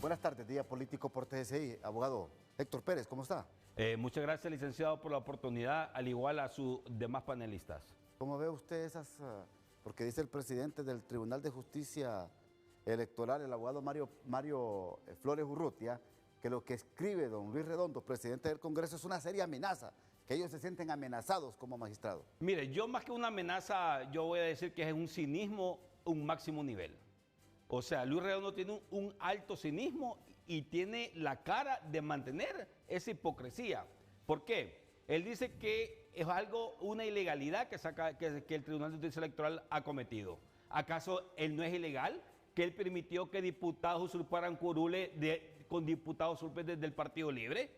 Buenas tardes, Día Político por TSI. Abogado Héctor Pérez, ¿cómo está? Muchas gracias, licenciado, por la oportunidad, al igual a sus demás panelistas. ¿Cómo ve usted esas? Porque dice el presidente del Tribunal de Justicia Electoral, el abogado Mario Flores Urrutia, que lo que escribe don Luis Redondo, presidente del Congreso, es una seria amenaza, que ellos se sienten amenazados como magistrados. Mire, yo más que una amenaza, yo voy a decir que es un cinismo, un máximo nivel. O sea, Luis Redondo tiene un alto cinismo y tiene la cara de mantener esa hipocresía. ¿Por qué? Él dice que es algo, una ilegalidad que el Tribunal de Justicia Electoral ha cometido. ¿Acaso él no es ilegal? Que él permitió que diputados usurparan curules con diputados usurpes del Partido Libre.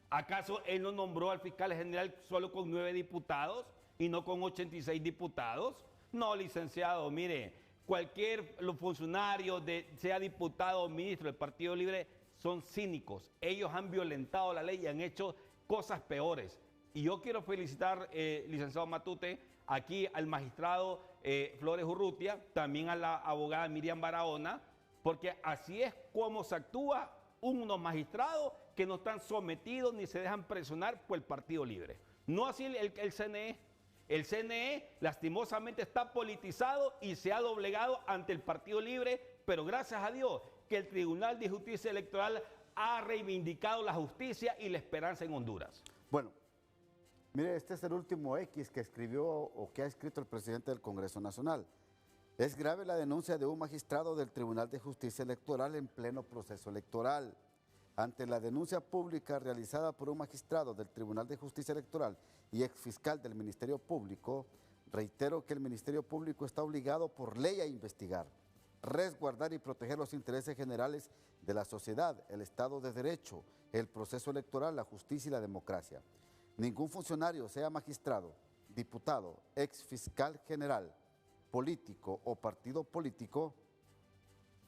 ¿Acaso él no nombró al fiscal general solo con 9 diputados y no con 86 diputados? No, licenciado, mire, cualquier funcionario, sea diputado o ministro del Partido Libre, son cínicos. Ellos han violentado la ley y han hecho cosas peores. Y yo quiero felicitar, licenciado Matute, aquí al magistrado Flores Urrutia, también a la abogada Miriam Barahona, porque así es como se actúa unos magistrados que no están sometidos ni se dejan presionar por el Partido Libre. No así el CNE. El CNE lastimosamente está politizado y se ha doblegado ante el Partido Libre, pero gracias a Dios que el Tribunal de Justicia Electoral ha reivindicado la justicia y la esperanza en Honduras. Bueno, mire, este es el último X que escribió o que ha escrito el presidente del Congreso Nacional. Es grave la denuncia de un magistrado del Tribunal de Justicia Electoral en pleno proceso electoral. Ante la denuncia pública realizada por un magistrado del Tribunal de Justicia Electoral y exfiscal del Ministerio Público, reitero que el Ministerio Público está obligado por ley a investigar, resguardar y proteger los intereses generales de la sociedad, el Estado de Derecho, el proceso electoral, la justicia y la democracia. Ningún funcionario, sea magistrado, diputado, exfiscal general, político o partido político,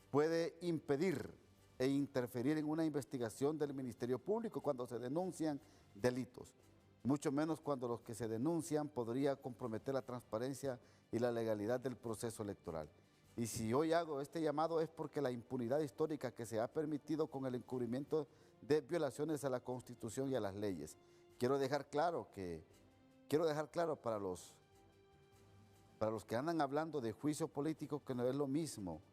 puede impedir e interferir en una investigación del Ministerio Público cuando se denuncian delitos, mucho menos cuando los que se denuncian podría comprometer la transparencia y la legalidad del proceso electoral. Y si hoy hago este llamado es porque la impunidad histórica que se ha permitido con el encubrimiento de violaciones a la Constitución y a las leyes. Quiero dejar claro para los que andan hablando de juicio político que no es lo mismo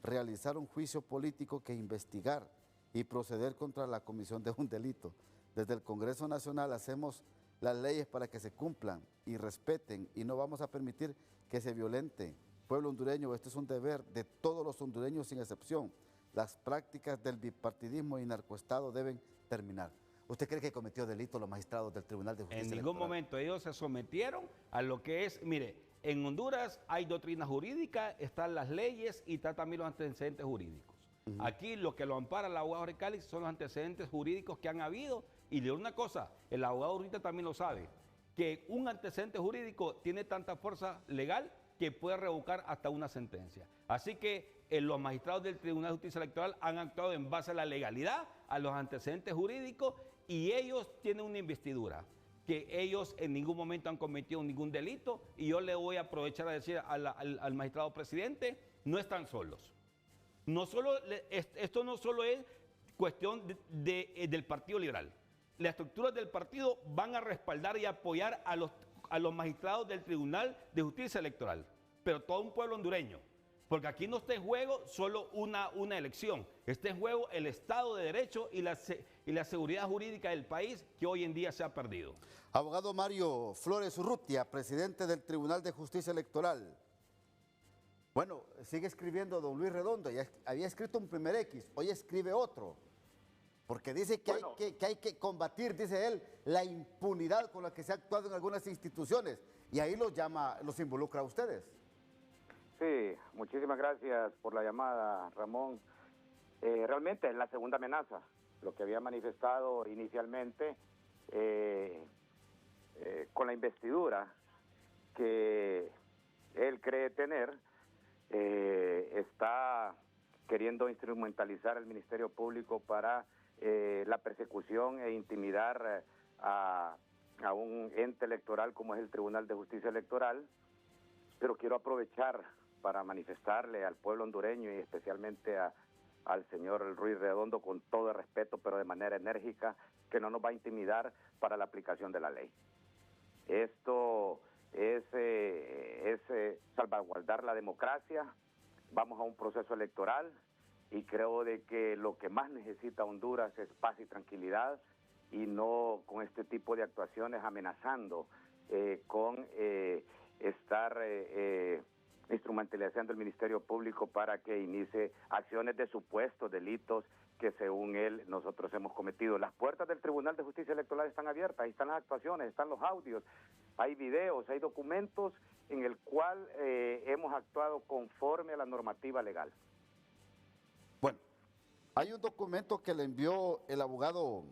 realizar un juicio político que investigar y proceder contra la comisión de un delito. Desde el Congreso Nacional hacemos las leyes para que se cumplan y respeten y no vamos a permitir que se violente. Pueblo hondureño, este es un deber de todos los hondureños sin excepción. Las prácticas del bipartidismo y narcoestado deben terminar. ¿Usted cree que cometió delito los magistrados del Tribunal de Justicia Electoral? En ningún momento ellos se sometieron a lo que es, mire, en Honduras hay doctrina jurídica, están las leyes y están también los antecedentes jurídicos. Aquí lo que lo ampara el abogado Recalix son los antecedentes jurídicos que han habido. Y le digo una cosa, el abogado ahorita también lo sabe, que un antecedente jurídico tiene tanta fuerza legal que puede revocar hasta una sentencia. Así que los magistrados del Tribunal de Justicia Electoral han actuado en base a la legalidad, a los antecedentes jurídicos, y ellos tienen una investidura, que ellos en ningún momento han cometido ningún delito, y yo le voy a aprovechar a decir al magistrado presidente, no están solos. Esto no solo es cuestión del Partido Liberal. Las estructuras del partido van a respaldar y apoyar a los magistrados del Tribunal de Justicia Electoral, pero todo un pueblo hondureño, porque aquí no está en juego solo una elección, está en juego el Estado de Derecho y la seguridad jurídica del país que hoy en día se ha perdido. Abogado Mario Flores Urrutia, presidente del Tribunal de Justicia Electoral. Bueno, sigue escribiendo don Luis Redondo, ya había escrito un primer X, hoy escribe otro. Porque dice que, bueno, hay que combatir, dice él, la impunidad con la que se ha actuado en algunas instituciones. Y ahí los involucra a ustedes. Sí, muchísimas gracias por la llamada, Ramón. Realmente es la segunda amenaza. Lo que había manifestado inicialmente con la investidura que él cree tener, está queriendo instrumentalizar al Ministerio Público para la persecución e intimidar a un ente electoral como es el Tribunal de Justicia Electoral, pero quiero aprovechar para manifestarle al pueblo hondureño y especialmente a al señor Ruiz Redondo con todo el respeto, pero de manera enérgica, que no nos va a intimidar para la aplicación de la ley. Esto es salvaguardar la democracia. Vamos a un proceso electoral y creo de que lo que más necesita Honduras es paz y tranquilidad, y no con este tipo de actuaciones amenazando con estar instrumentalizando el Ministerio Público para que inicie acciones de supuestos delitos que según él nosotros hemos cometido. Las puertas del Tribunal de Justicia Electoral están abiertas, ahí están las actuaciones, están los audios, hay videos, hay documentos en el cual hemos actuado conforme a la normativa legal. Bueno, hay un documento que le envió el abogado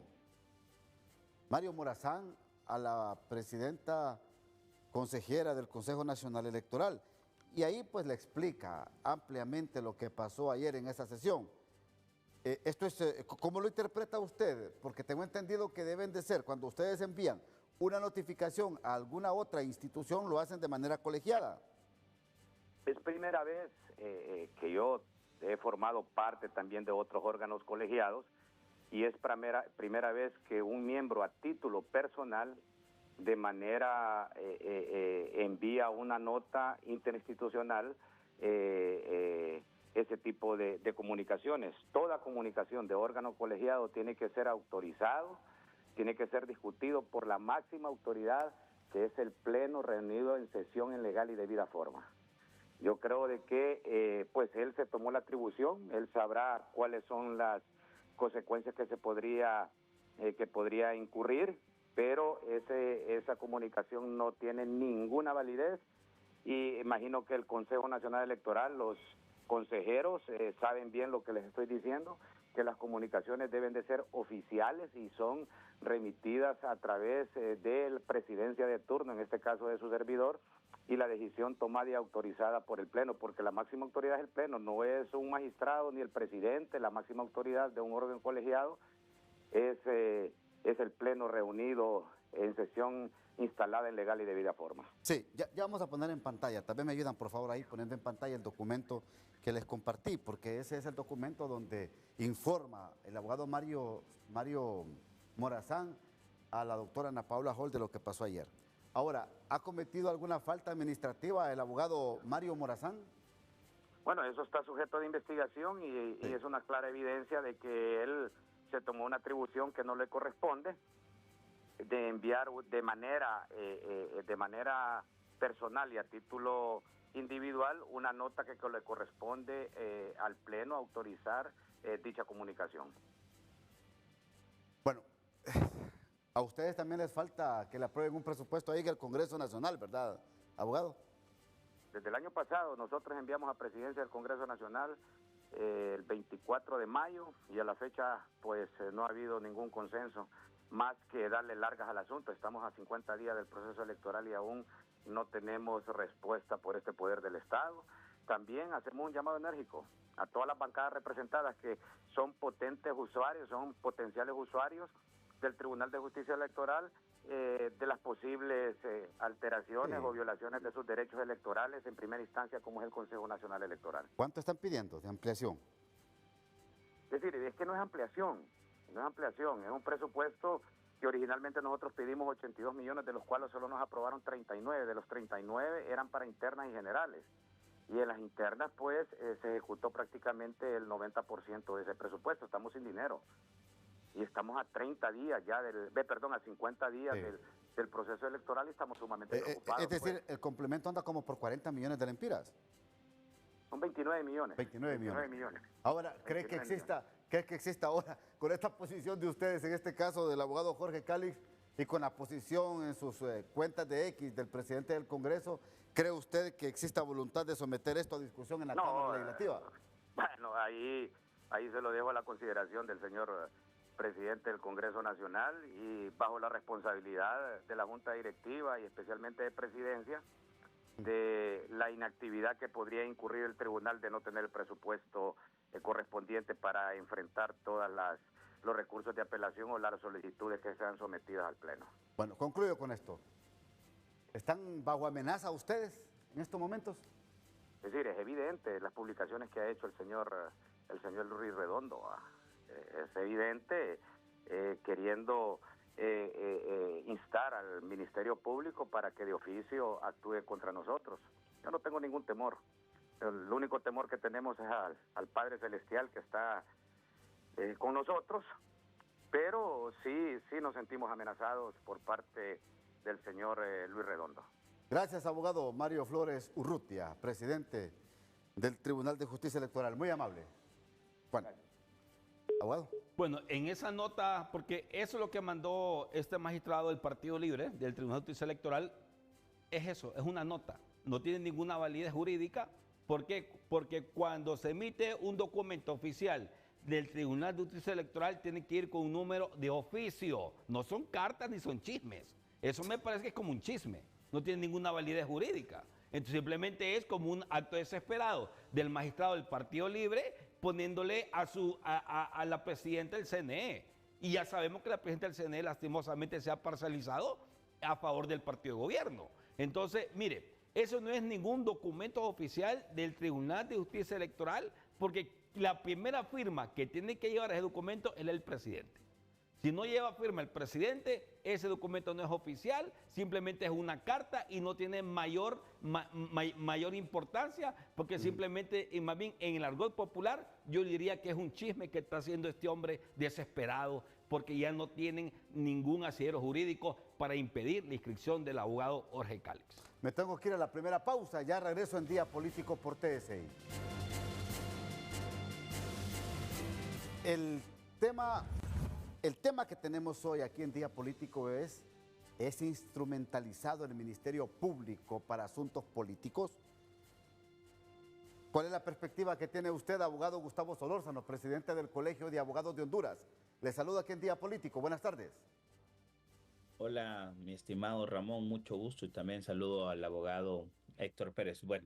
Mario Morazán a la presidenta consejera del Consejo Nacional Electoral, y ahí pues le explica ampliamente lo que pasó ayer en esa sesión. Esto es, ¿cómo lo interpreta usted? Porque tengo entendido que deben de ser, cuando ustedes envían una notificación a alguna otra institución, lo hacen de manera colegiada. Es primera vez que yo he formado parte también de otros órganos colegiados, y es primera vez que un miembro a título personal de manera envía una nota interinstitucional ese tipo de comunicaciones. Toda comunicación de órgano colegiado tiene que ser autorizado, tiene que ser discutido por la máxima autoridad, que es el Pleno reunido en sesión en legal y debida forma. Yo creo de que pues él se tomó la atribución, él sabrá cuáles son las consecuencias que podría incurrir, pero esa comunicación no tiene ninguna validez, y imagino que el Consejo Nacional Electoral, los consejeros saben bien lo que les estoy diciendo, que las comunicaciones deben de ser oficiales y son remitidas a través de la presidencia de turno, en este caso de su servidor, y la decisión tomada y autorizada por el Pleno, porque la máxima autoridad es el Pleno, no es un magistrado ni el presidente. La máxima autoridad de un órgano colegiado es el Pleno reunido en sesión instalada en legal y debida forma. Sí, ya vamos a poner en pantalla. También me ayudan, por favor, ahí poniendo en pantalla el documento que les compartí, porque ese es el documento donde informa el abogado Mario Morazán a la doctora Ana Paula Hall de lo que pasó ayer. Ahora, ¿ha cometido alguna falta administrativa el abogado Mario Morazán? Bueno, eso está sujeto de investigación y es una clara evidencia de que él se tomó una atribución que no le corresponde, de enviar de manera personal y a título individual una nota que le corresponde al Pleno autorizar dicha comunicación. Bueno, a ustedes también les falta que le aprueben un presupuesto ahí en el Congreso Nacional, ¿verdad, abogado? Desde el año pasado nosotros enviamos a Presidencia del Congreso Nacional el 24 de mayo y a la fecha pues no ha habido ningún consenso, más que darle largas al asunto. Estamos a 50 días del proceso electoral y aún no tenemos respuesta por este poder del Estado. También hacemos un llamado enérgico a todas las bancadas representadas que son potentes usuarios, son potenciales usuarios del Tribunal de Justicia Electoral, de las posibles alteraciones o violaciones de sus derechos electorales en primera instancia, como es el Consejo Nacional Electoral. ¿Cuánto están pidiendo de ampliación? Es decir, es que no es ampliación, es un presupuesto que originalmente nosotros pedimos 82 millones, de los cuales solo nos aprobaron 39, de los 39 eran para internas y generales, y en las internas pues se ejecutó prácticamente el 90% de ese presupuesto. Estamos sin dinero. Y estamos a 30 días ya a 50 días del proceso electoral y estamos sumamente preocupados. Es decir, el complemento anda como por 40 millones de lempiras. Son 29 millones. 29 millones. Ahora, ¿cree que exista ahora, con esta posición de ustedes, en este caso del abogado Jorge Calix, y con la posición en sus cuentas de X del presidente del Congreso, cree usted que exista voluntad de someter esto a discusión en la Cámara Legislativa? Bueno, ahí se lo dejo a la consideración del señor presidente del Congreso Nacional y bajo la responsabilidad de la Junta Directiva y especialmente de Presidencia, de la inactividad que podría incurrir el tribunal de no tener el presupuesto correspondiente para enfrentar todos los recursos de apelación o las solicitudes que sean sometidas al Pleno. Bueno, concluyo con esto. ¿Están bajo amenaza ustedes en estos momentos? Es decir, es evidente las publicaciones que ha hecho el señor el señor Luis Redondo. Es evidente, queriendo instar al Ministerio Público para que de oficio actúe contra nosotros. Yo no tengo ningún temor. El único temor que tenemos es al Padre Celestial que está con nosotros, pero sí nos sentimos amenazados por parte del señor Luis Redondo. Gracias, abogado Mario Flores Urrutia, presidente del Tribunal de Justicia Electoral. Muy amable. Juan. Abogado. Bueno, en esa nota, porque eso es lo que mandó este magistrado del Partido Libre, del Tribunal de Justicia Electoral, es eso, es una nota. No tiene ninguna validez jurídica. ¿Por qué? Porque cuando se emite un documento oficial del Tribunal de Justicia Electoral, tiene que ir con un número de oficio. No son cartas ni son chismes. Eso me parece que es como un chisme. No tiene ninguna validez jurídica. Entonces simplemente es como un acto desesperado del magistrado del Partido Libre poniéndole a la presidenta del CNE. Y ya sabemos que la presidenta del CNE lastimosamente se ha parcializado a favor del partido de gobierno. Entonces, mire, eso no es ningún documento oficial del Tribunal de Justicia Electoral, porque la primera firma que tiene que llevar ese documento es el presidente. Si no lleva firma el presidente, ese documento no es oficial, simplemente es una carta y no tiene mayor importancia, porque simplemente, y más bien en el argot popular, yo diría que es un chisme que está haciendo este hombre desesperado, porque ya no tienen ningún asidero jurídico para impedir la inscripción del abogado Jorge Cálix. Me tengo que ir a la primera pausa, ya regreso en Día Político por TSI. El tema que tenemos hoy aquí en Día Político es instrumentalizado el Ministerio Público para asuntos políticos. ¿Cuál es la perspectiva que tiene usted, abogado Gustavo Solórzano, presidente del Colegio de Abogados de Honduras? Le saludo aquí en Día Político. Buenas tardes. Hola, mi estimado Ramón, mucho gusto y también saludo al abogado Héctor Pérez. Bueno,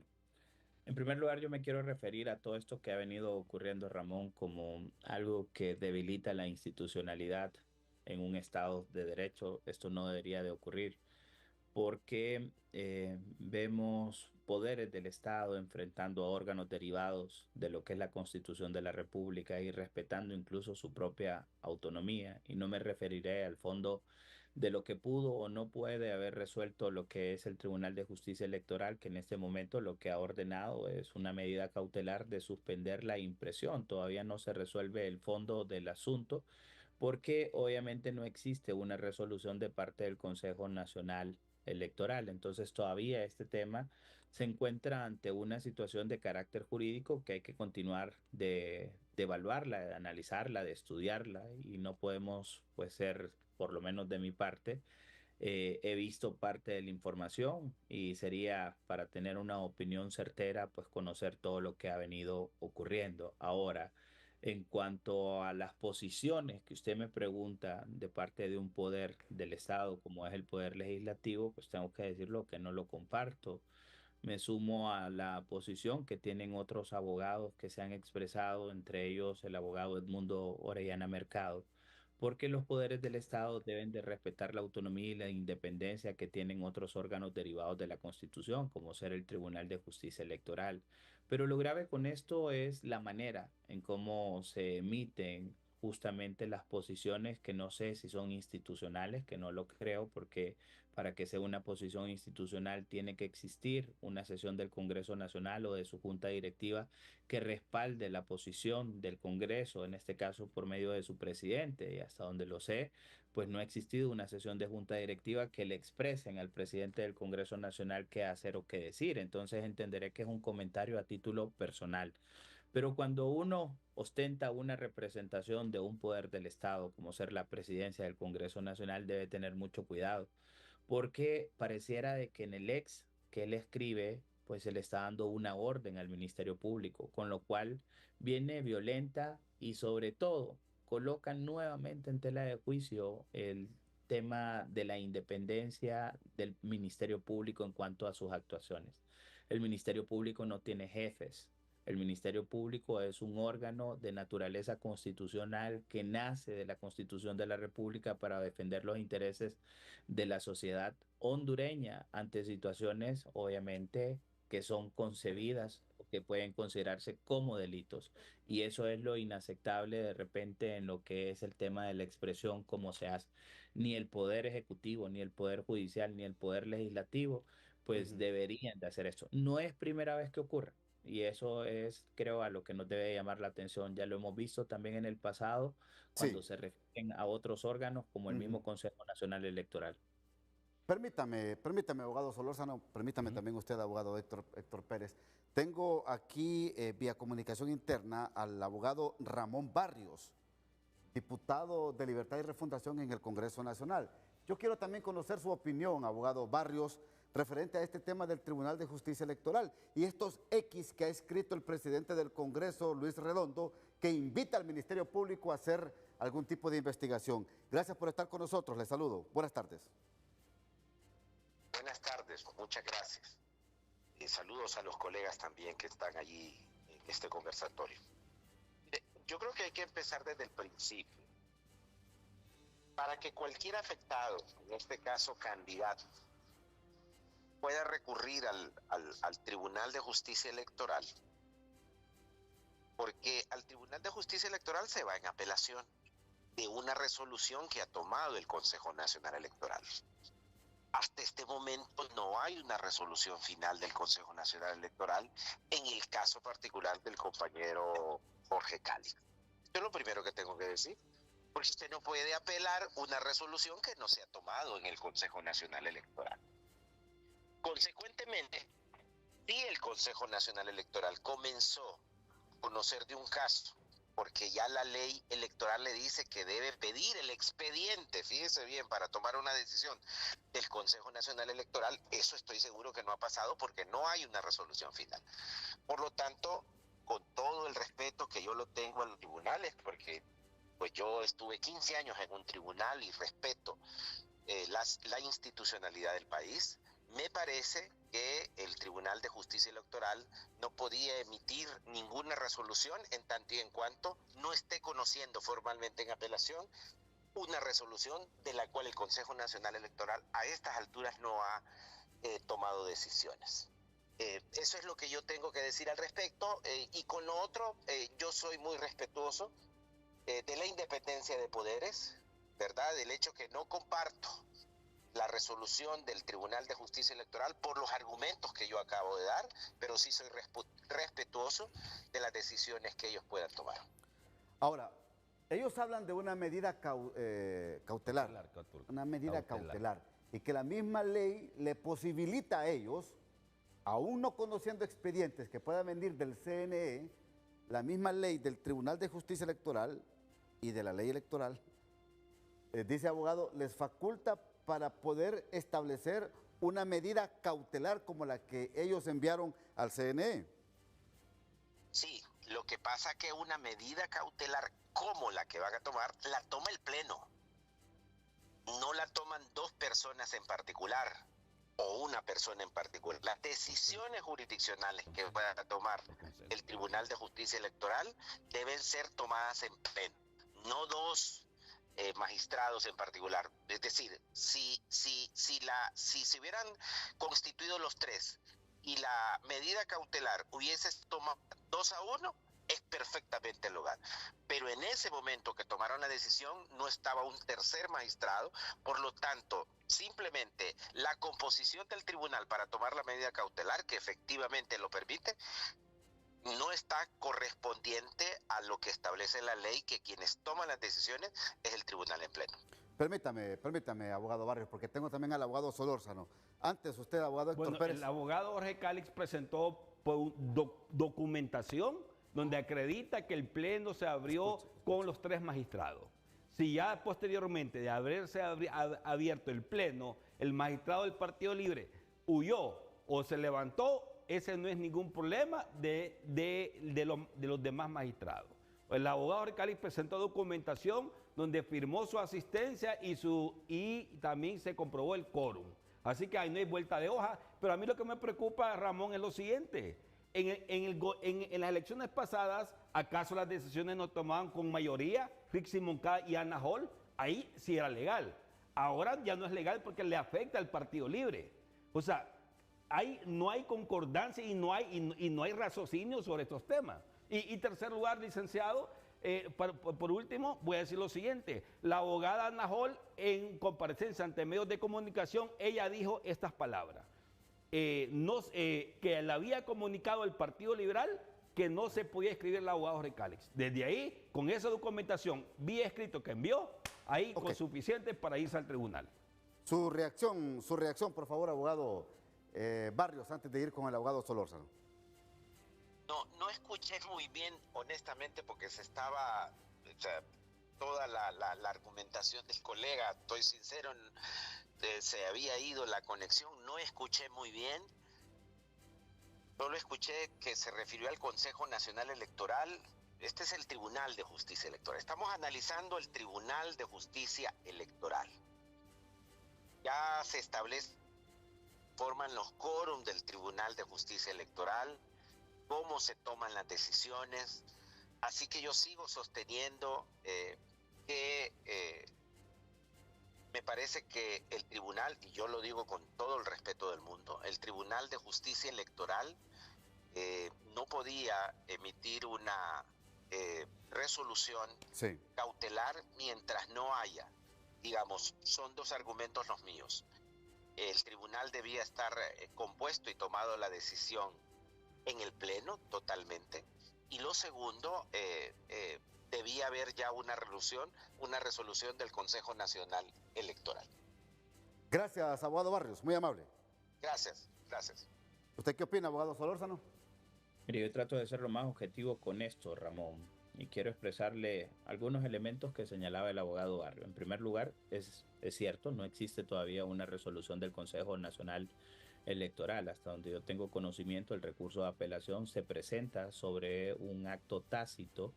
en primer lugar yo me quiero referir a todo esto que ha venido ocurriendo, Ramón, como algo que debilita la institucionalidad en un Estado de Derecho. Esto no debería de ocurrir porque vemos poderes del Estado enfrentando a órganos derivados de lo que es la Constitución de la República y respetando incluso su propia autonomía. Y no me referiré al fondo de lo que pudo o no puede haber resuelto lo que es el Tribunal de Justicia Electoral, que en este momento lo que ha ordenado es una medida cautelar de suspender la impresión. Todavía no se resuelve el fondo del asunto porque obviamente no existe una resolución de parte del Consejo Nacional Electoral. Entonces todavía este tema se encuentra ante una situación de carácter jurídico que hay que continuar de evaluarla, de analizarla, de estudiarla y no podemos pues ser, por lo menos de mi parte, he visto parte de la información y sería para tener una opinión certera pues conocer todo lo que ha venido ocurriendo. Ahora, en cuanto a las posiciones que usted me pregunta de parte de un poder del Estado como es el poder legislativo, pues tengo que decirlo que no lo comparto. Me sumo a la posición que tienen otros abogados que se han expresado, entre ellos el abogado Edmundo Orellana Mercado, porque los poderes del Estado deben de respetar la autonomía y la independencia que tienen otros órganos derivados de la Constitución, como ser el Tribunal de Justicia Electoral. Pero lo grave con esto es la manera en cómo se emiten justamente las posiciones que no sé si son institucionales, que no lo creo, porque para que sea una posición institucional tiene que existir una sesión del Congreso Nacional o de su junta directiva que respalde la posición del Congreso, en este caso por medio de su presidente, y hasta donde lo sé, pues no ha existido una sesión de junta directiva que le expresen al presidente del Congreso Nacional qué hacer o qué decir. Entonces entenderé que es un comentario a título personal. Pero cuando uno ostenta una representación de un poder del Estado, como ser la presidencia del Congreso Nacional, debe tener mucho cuidado, porque pareciera de que en el ex que él escribe, pues se le está dando una orden al Ministerio Público, con lo cual viene violenta y sobre todo coloca nuevamente en tela de juicio el tema de la independencia del Ministerio Público en cuanto a sus actuaciones. El Ministerio Público no tiene jefes. El Ministerio Público es un órgano de naturaleza constitucional que nace de la Constitución de la República para defender los intereses de la sociedad hondureña ante situaciones, obviamente, que son concebidas o que pueden considerarse como delitos. Y eso es lo inaceptable de repente en lo que es el tema de la expresión, cómo se hace. Ni el Poder Ejecutivo, ni el Poder Judicial, ni el Poder Legislativo, pues Ujú. deberían de hacer esto. No es primera vez que ocurre. Y eso es, creo, a lo que nos debe llamar la atención. Ya lo hemos visto también en el pasado, Sí. cuando se refieren a otros órganos como el Ujú. mismo Consejo Nacional Electoral. Permítame, abogado Solórzano, permítame Ujú. también usted, abogado Héctor Pérez. Tengo aquí vía comunicación interna al abogado Ramón Barrios, diputado de Libertad y Refundación en el Congreso Nacional. Yo quiero también conocer su opinión, abogado Barrios, referente a este tema del Tribunal de Justicia Electoral y estos X que ha escrito el presidente del Congreso, Luis Redondo, que invita al Ministerio Público a hacer algún tipo de investigación. Gracias por estar con nosotros, les saludo. Buenas tardes. Buenas tardes, muchas gracias. Y saludos a los colegas también que están allí en este conversatorio. Yo creo que hay que empezar desde el principio. Para que cualquier afectado, en este caso candidato, pueda recurrir al Tribunal de Justicia Electoral, porque al Tribunal de Justicia Electoral se va en apelación de una resolución que ha tomado el Consejo Nacional Electoral. Hasta este momento no hay una resolución final del Consejo Nacional Electoral en el caso particular del compañero Jorge Calix. Esto es lo primero que tengo que decir, porque usted no puede apelar una resolución que no se ha tomado en el Consejo Nacional Electoral. Consecuentemente, si el Consejo Nacional Electoral comenzó a conocer de un caso, porque ya la ley electoral le dice que debe pedir el expediente, fíjese bien, para tomar una decisión del Consejo Nacional Electoral, eso estoy seguro que no ha pasado porque no hay una resolución final. Por lo tanto, con todo el respeto que yo lo tengo a los tribunales, porque pues yo estuve 15 años en un tribunal y respeto la institucionalidad del país, me parece que el Tribunal de Justicia Electoral no podía emitir ninguna resolución en tanto y en cuanto no esté conociendo formalmente en apelación una resolución de la cual el Consejo Nacional Electoral a estas alturas no ha tomado decisiones. Eso es lo que yo tengo que decir al respecto, y con lo otro, yo soy muy respetuoso de la independencia de poderes, ¿verdad? Del hecho que no comparto la resolución del Tribunal de Justicia Electoral por los argumentos que yo acabo de dar, pero sí soy respetuoso de las decisiones que ellos puedan tomar. Ahora, ellos hablan de una medida cautelar, una medida cautelar, y que la misma ley le posibilita a ellos, aún no conociendo expedientes que puedan venir del CNE, la misma ley del Tribunal de Justicia Electoral y de la ley electoral, dice abogado, les faculta para poder establecer una medida cautelar como la que ellos enviaron al CNE. Sí, lo que pasa es que una medida cautelar como la que van a tomar, la toma el Pleno. No la toman dos personas en particular o una persona en particular. Las decisiones jurisdiccionales que va a tomar el Tribunal de Justicia Electoral deben ser tomadas en Pleno, no dos magistrados en particular. Es decir, si se hubieran constituido los tres y la medida cautelar hubiese tomado 2-1, es perfectamente legal. Pero en ese momento que tomaron la decisión no estaba un tercer magistrado, por lo tanto, simplemente la composición del tribunal para tomar la medida cautelar, que efectivamente lo permite, no está correspondiente a lo que establece la ley, que quienes toman las decisiones es el tribunal en pleno. Permítame, abogado Barrios, porque tengo también al abogado Solórzano. Antes usted, abogado Héctor Pérez. El abogado Jorge Calix presentó documentación donde acredita que el pleno se abrió con los tres magistrados. Si ya posteriormente de haberse abierto el pleno, el magistrado del Partido Libre huyó o se levantó, ese no es ningún problema de los demás magistrados. El abogado Jorge Calix presentó documentación donde firmó su asistencia y también se comprobó el quórum. Así que ahí no hay vuelta de hoja. Pero a mí lo que me preocupa, Ramón, es lo siguiente. En las elecciones pasadas, ¿acaso las decisiones no tomaban con mayoría Rixi Moncada y Ana Hall? Ahí sí era legal. Ahora ya no es legal porque le afecta al Partido Libre. O sea, no hay concordancia y no hay raciocinio sobre estos temas. Y tercer lugar, licenciado, por último, voy a decir lo siguiente. La abogada Ana Hall, en comparecencia ante medios de comunicación, ella dijo estas palabras. Que le había comunicado el Partido Liberal que no se podía escribir el abogado Jorge Calix. Desde ahí, con esa documentación vía escrito que envió, ahí con suficiente para irse al tribunal. Su reacción, por favor, abogado Barrios, antes de ir con el abogado Solórzano. No escuché muy bien, honestamente, porque se estaba, o sea, toda la argumentación del colega, estoy sincero, se había ido la conexión, no escuché muy bien. Solo escuché que se refirió al Consejo Nacional Electoral. Este es el Tribunal de Justicia Electoral. Estamos analizando el Tribunal de Justicia Electoral. Ya se forman los quórum del Tribunal de Justicia Electoral, cómo se toman las decisiones. Así que yo sigo sosteniendo que me parece que el tribunal, y yo lo digo con todo el respeto del mundo, el Tribunal de Justicia Electoral no podía emitir una resolución cautelar mientras no haya, digamos, son dos argumentos los míos. El tribunal debía estar compuesto y tomado la decisión en el Pleno totalmente. Y lo segundo, debía haber ya una resolución del Consejo Nacional Electoral. Gracias, abogado Barrios, muy amable. Gracias. ¿Usted qué opina, abogado Solórzano? Mire, yo trato de ser lo más objetivo con esto, Ramón, y quiero expresarle algunos elementos que señalaba el abogado Barrios. En primer lugar, es cierto, no existe todavía una resolución del Consejo Nacional Electoral. Hasta donde yo tengo conocimiento, el recurso de apelación se presenta sobre un acto tácito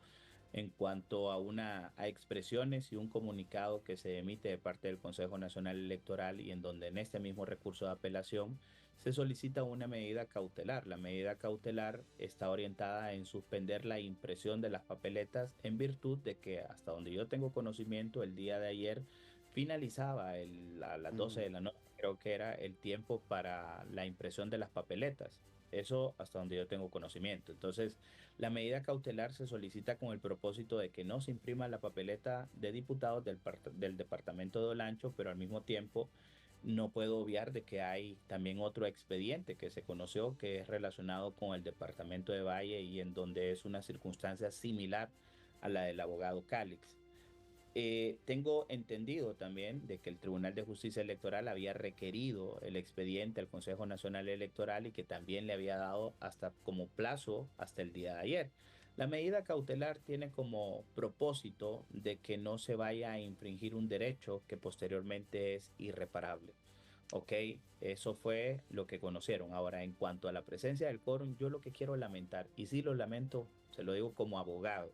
en cuanto a expresiones y un comunicado que se emite de parte del Consejo Nacional Electoral, y en donde en este mismo recurso de apelación se solicita una medida cautelar. La medida cautelar está orientada en suspender la impresión de las papeletas en virtud de que, hasta donde yo tengo conocimiento, el día de ayer finalizaba a las 12 de la noche, creo que era el tiempo para la impresión de las papeletas. Eso hasta donde yo tengo conocimiento. Entonces, la medida cautelar se solicita con el propósito de que no se imprima la papeleta de diputados del departamento de Olancho, pero al mismo tiempo no puedo obviar de que hay también otro expediente que se conoció que es relacionado con el departamento de Valle y en donde es una circunstancia similar a la del abogado Calix. Tengo entendido también de que el Tribunal de Justicia Electoral había requerido el expediente al Consejo Nacional Electoral y que también le había dado hasta como plazo hasta el día de ayer. La medida cautelar tiene como propósito de que no se vaya a infringir un derecho que posteriormente es irreparable. Ok, eso fue lo que conocieron. Ahora, en cuanto a la presencia del quórum, yo lo que quiero lamentar, y sí lo lamento, se lo digo como abogado,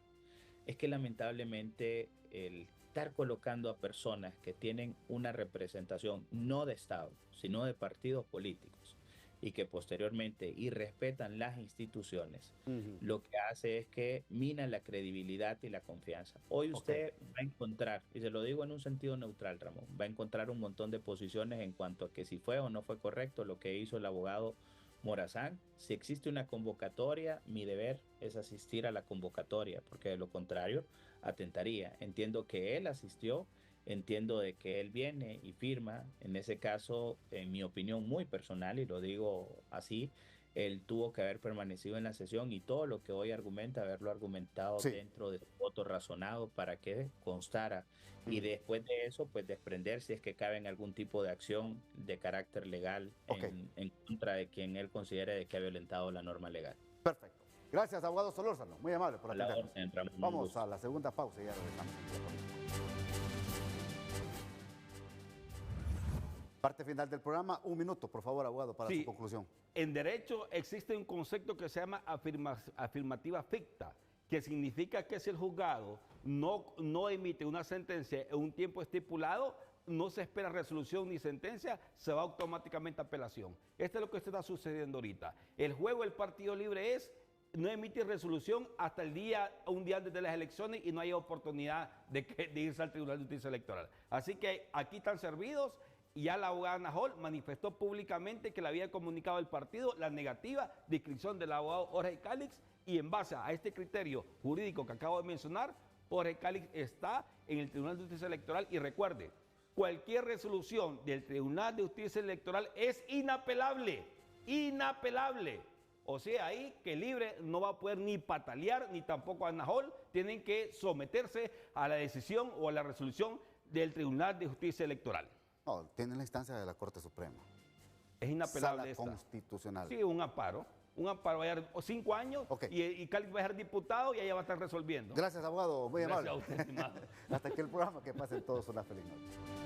es que lamentablemente el estar colocando a personas que tienen una representación no de Estado, sino de partidos políticos y que posteriormente irrespetan las instituciones, lo que hace es que mina la credibilidad y la confianza. Hoy usted va a encontrar, y se lo digo en un sentido neutral, Ramón, va a encontrar un montón de posiciones en cuanto a que si fue o no fue correcto lo que hizo el abogado Morazán. Si existe una convocatoria, mi deber es asistir a la convocatoria, porque de lo contrario atentaría. Entiendo que él asistió, entiendo de que él viene y firma. En ese caso, en mi opinión muy personal, y lo digo así, él tuvo que haber permanecido en la sesión y todo lo que hoy argumenta, haberlo argumentado dentro de su voto razonado para que constara. Y después de eso, pues desprender si es que cabe en algún tipo de acción de carácter legal en contra de quien él considere de que ha violentado la norma legal. Perfecto. Gracias, abogado Solórzano. Muy amable por atendernos. Vamos a la segunda pausa y ya regresamos. Parte final del programa. Un minuto, por favor, abogado, para su conclusión. En derecho existe un concepto que se llama afirmativa ficta, que significa que si el juzgado no emite una sentencia en un tiempo estipulado, no se espera resolución ni sentencia, se va automáticamente a apelación. Esto es lo que está sucediendo ahorita. El juego del Partido Libre es no emitir resolución hasta un día antes de las elecciones y no hay oportunidad de irse al Tribunal de Justicia Electoral. Así que aquí están servidos. y ya la abogada Najol manifestó públicamente que le había comunicado al partido la negativa de inscripción del abogado Jorge Cálix, y en base a este criterio jurídico que acabo de mencionar, Jorge Cálix está en el Tribunal de Justicia Electoral. Y recuerde, cualquier resolución del Tribunal de Justicia Electoral es inapelable, inapelable. O sea, ahí que Libre no va a poder ni patalear, ni tampoco Najol, tienen que someterse a la decisión o a la resolución del Tribunal de Justicia Electoral. No, tiene la instancia de la Corte Suprema. Es inapelable Sala esta. constitucional. Sí, un amparo va a dar 5 años, Ok. y Cálix va a ser diputado y ella va a estar resolviendo. Gracias, abogado. Muy Gracias amable. a usted, estimado. Hasta aquí el programa. Que pasen todos una feliz noche.